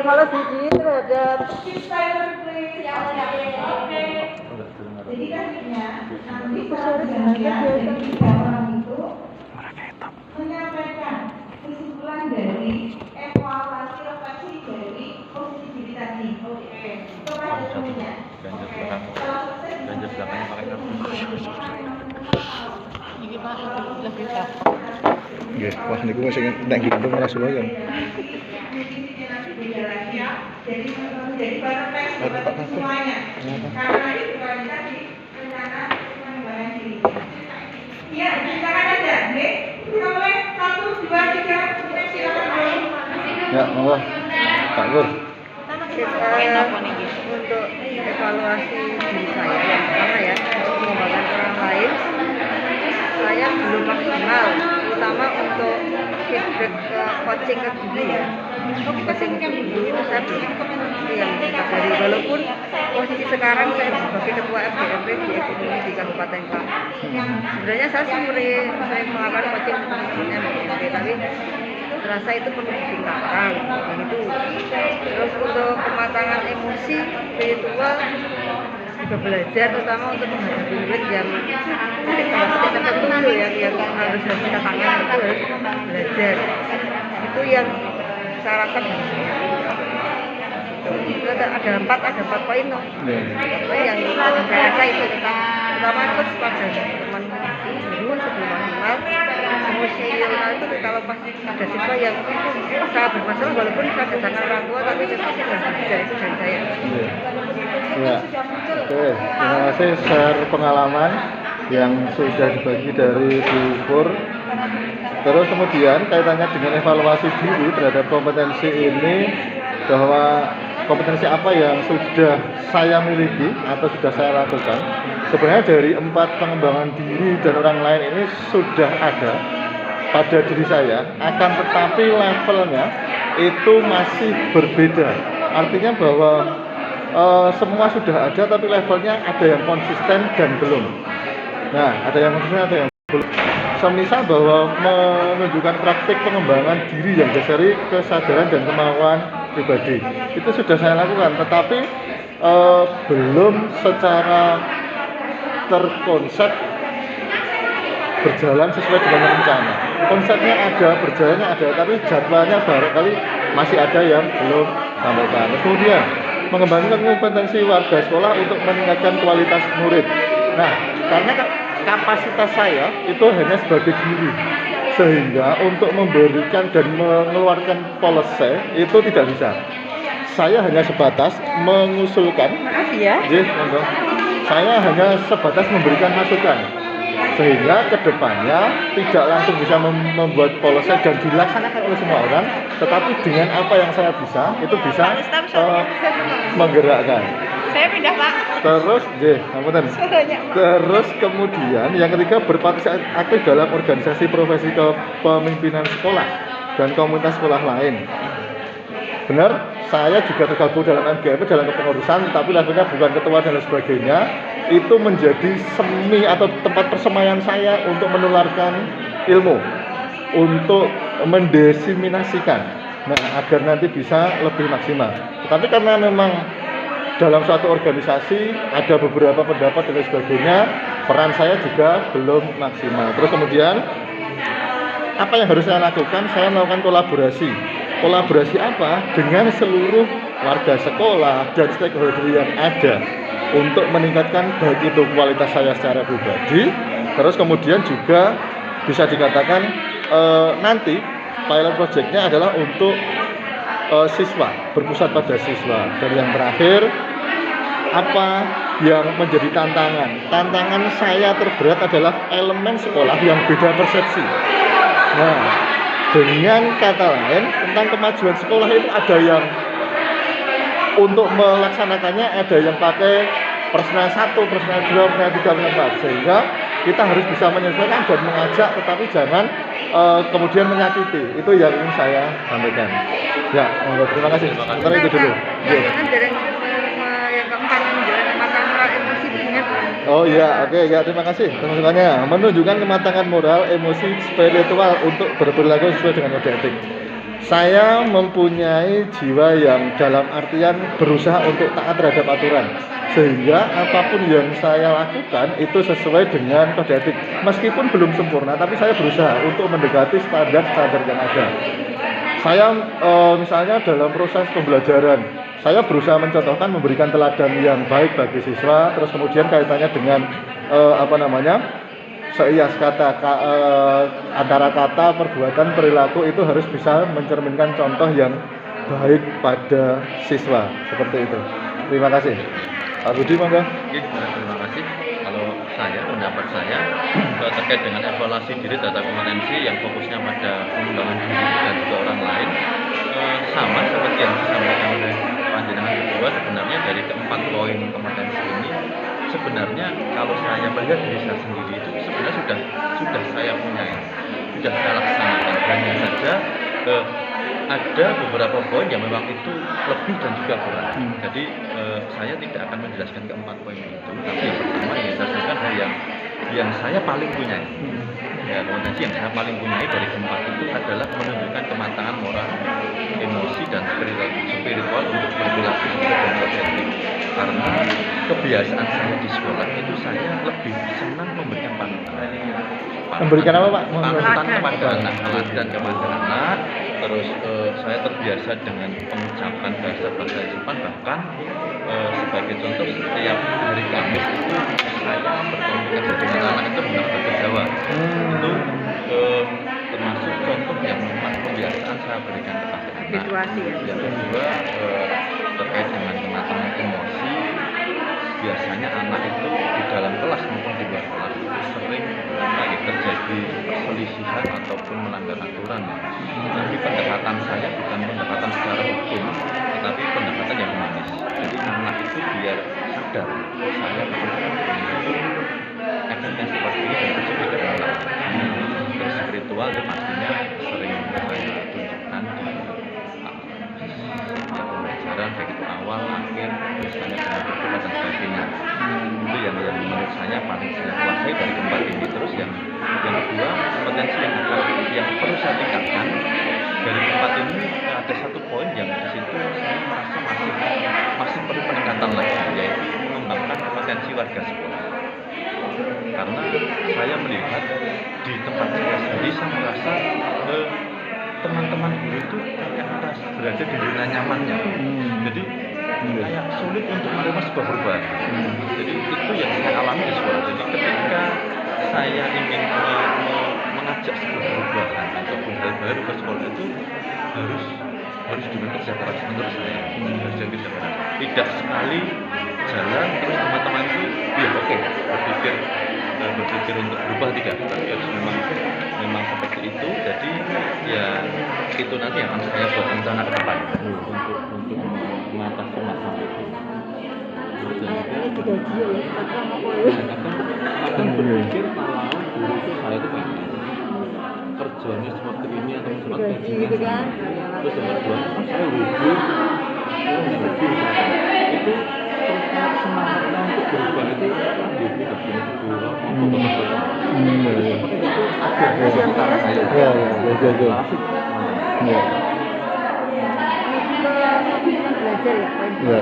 Kalau siji terhadap menyampaikan kesimpulan dari evaluasi refleksi dari posisi tadi. Kepada semuanya. Ganjil belakangnya pakai kartu. Iki Pak, lebih Pak. Nggih, wah niku wis nek gendong ora suwe kan. Jadi baru tes semuanya. Karena itu tadi rencana pengembangan diri. Iya, silakan aja, nggih. Mulai 1, 2, 3, silakan. Ya, monggo. Pak Nur. Untuk evaluasi diri saya yang pertama ya, untuk mengembangkan orang lain, saya belum maksimal, terutama untuk feedback ke coaching ke diri ya. Coaching ke diri itu saya belum yang kita dari, walaupun posisi sekarang saya sebagai ketua FDMP di ekonomi di Kabupaten Klang. Sebenarnya saya sering melakukan coaching ke teman-teman FDMP, tapi rasa itu perlu ditingkatkan begitu. Terus untuk kematangan emosi spiritual juga belajar, terutama untuk menghadapi murid yang titik tertentu yang harus kita tangan, itu harus belajar. Itu yang saya rasa itu ada empat poin loh. Yang saya rasa itu pertama itu pada teman guru sebelum maksimal. Emosional itu kalau pas ada siswa yang sangat bermasalah, walaupun saya datangkan orang tua, tapi tetap tidak bisa, itu dari saya. Ya, oke, terima kasih share pengalaman yang sudah dibagi dari Bu Pur. Terus kemudian kaitannya dengan evaluasi diri terhadap kompetensi ini, bahwa kompetensi apa yang sudah saya miliki atau sudah saya lakukan. Sebenarnya dari 4 pengembangan diri dan orang lain ini sudah ada pada diri saya, akan tetapi levelnya itu masih berbeda. Artinya bahwa semua sudah ada, tapi levelnya ada yang konsisten dan belum. Nah, ada yang konsisten, ada yang belum. Semisal bahwa menunjukkan praktik pengembangan diri yang dasari kesadaran dan kemauan pribadi, itu sudah saya lakukan, tetapi belum secara terkonsep berjalan sesuai dengan rencana. Konsepnya ada, berjalannya ada, tapi jadwalnya barangkali masih ada yang belum sampaikan. Kemudian mengembangkan kompetensi warga sekolah untuk meningkatkan kualitas murid. Nah, karena kapasitas saya itu hanya sebagai guru, sehingga untuk memberikan dan mengeluarkan policy itu tidak bisa. Saya hanya sebatas mengusulkan. Maaf ya. Saya hanya sebatas memberikan masukan, sehingga kedepannya tidak langsung bisa membuat policy dan dilaksanakan oleh semua orang, tetapi dengan apa yang saya bisa, itu bisa menggerakkan. Saya pindah Pak. Terus kemudian yang ketiga, berpartisipasi aktif dalam organisasi profesi kepemimpinan sekolah dan komunitas sekolah lain. Benar, saya juga tergabung dalam MGMP dalam kepengurusan, tapi levelnya bukan ketua dan lain sebagainya. Itu menjadi semi atau tempat persemaian saya untuk menularkan ilmu, untuk mendesiminasikan, nah agar nanti bisa lebih maksimal. Tapi karena memang dalam suatu organisasi ada beberapa pendapat dan lain sebagainya, peran saya juga belum maksimal. Terus kemudian apa yang harus saya lakukan? Saya melakukan kolaborasi. Kolaborasi apa? Dengan seluruh warga sekolah dan stakeholder yang ada untuk meningkatkan baik itu kualitas saya secara pribadi, terus kemudian juga bisa dikatakan nanti pilot projectnya adalah untuk siswa, berpusat pada siswa. Dan yang terakhir, apa yang menjadi tantangan? Tantangan saya terberat adalah elemen sekolah yang beda persepsi. Nah, dengan kata lain, tentang kemajuan sekolah itu ada yang untuk melaksanakannya ada yang pakai personal 1, personal 2, personal 3, personal 4, sehingga kita harus bisa menyesuaikan dan mengajak, tetapi jangan kemudian menyakiti. Itu yang ingin saya sampaikan. Ya, terima kasih. Sementara itu dulu. Yang keempat menjalankan emosi itu. Oh iya, oke ya, terima kasih masukannya. Menunjukkan kematangan moral, emosi, spiritual untuk berperilaku sesuai dengan kode etik. Saya mempunyai jiwa yang dalam artian berusaha untuk taat terhadap aturan, sehingga apapun yang saya lakukan itu sesuai dengan kode etik. Meskipun belum sempurna, tapi saya berusaha untuk mendekati standar-standar yang ada. Saya misalnya dalam proses pembelajaran, saya berusaha mencontohkan, memberikan teladan yang baik bagi siswa. Terus kemudian kaitannya dengan seias kata antara kata, perbuatan, perilaku itu harus bisa mencerminkan contoh yang baik pada siswa, seperti itu. Terima kasih. Pak Budi, monggo. Oke, terima kasih. Kalau pendapat saya terkait dengan evaluasi diri terhadap kompetensi yang fokusnya pada pengembangan diri dan juga orang lain, sama seperti yang disampaikan oleh panjenengan kedua. Sebenarnya dari keempat poin kompetensi ini, sebenarnya kalau saya melihat diri saya sendiri itu sebenarnya sudah saya punya, sudah saya laksanakan. Hanya saja ada beberapa poin yang memang itu lebih dan juga kurang. Jadi saya tidak akan menjelaskan keempat poin itu, tapi yang pertama yang saya sampaikan hal yang saya paling punya. Ya, kompetensi yang saya paling punya dari keempat itu adalah menunjukkan kematangan moral, emosi, dan spiritual untuk berperilaku sesuai dengan kode etik. Karena kebiasaan saya di sekolah itu saya lebih senang memberikan panutan. Memberikan apa, Pak? Panutan kepada anak, teladan kepada anak. Terus saya terbiasa dengan pengucapan bahasa Jepang, bahkan sebagai contoh setiap hari Kamis itu saya berkomunikasi dengan anak itu menggunakan bahasa Jawa. Itu termasuk contoh yang memang kebiasaan saya berikan kepada anak. Situasi ya. Yang kedua terkait dengan kematangan emosi, biasanya anak itu di dalam kelas maupun di luar kelas itu sering terjadi perselisihan ataupun melanggar aturan. Tapi pendekatan saya bukan pendekatan secara hukum, tetapi pendekatan yang humanis. Jadi anak itu biar sadar saya efeknya seperti ini dan itu tidak salah. Terus spiritual itu pastinya sering saya tunjukkan di pembelajaran baik itu awal, akhir, terus hanya dengan berdoa dan sebagainya. Itu yang menurut saya paling saya kuasai dari keempat ini. Terus yang kedua, kompetensi yang perlu saya tingkatkan dari keempat ini, ada satu poin yang di situ saya merasa masih perlu peningkatan lagi, yaitu mengembangkan kompetensi warga sekolah. Karena saya melihat di tempat saya sendiri, saya merasa teman-teman guru itu kayak berada di zona nyamannya. Jadi kayak sulit untuk menerima sebuah perubahan. Jadi itu yang saya alami di sekolah. Jadi ketika saya ingin mengajak sebuah perubahan ataupun hal baru ke sekolah itu harus dengan kerja keras menurut saya. Harus dengan kerja keras. Tidak sekali jalan terus teman-teman itu ya oke, berpikir untuk berubah, tidak, tapi harus memang seperti itu. Jadi ya itu nanti yang akan saya buat rencana ke depan untuk mengatasi masalah itu. Ini juga dia ya, Kadang berpikir kalau dulu itu saya itu kerjanya seperti ini atau seperti ini gitu kan. terus yang kedua saya hobi itu terus semangatnya untuk berubah itu hobi tidak punya sekolah maupun teman-teman seperti itu ada antara saya Ya. Ke belajar ya, poin. Ya.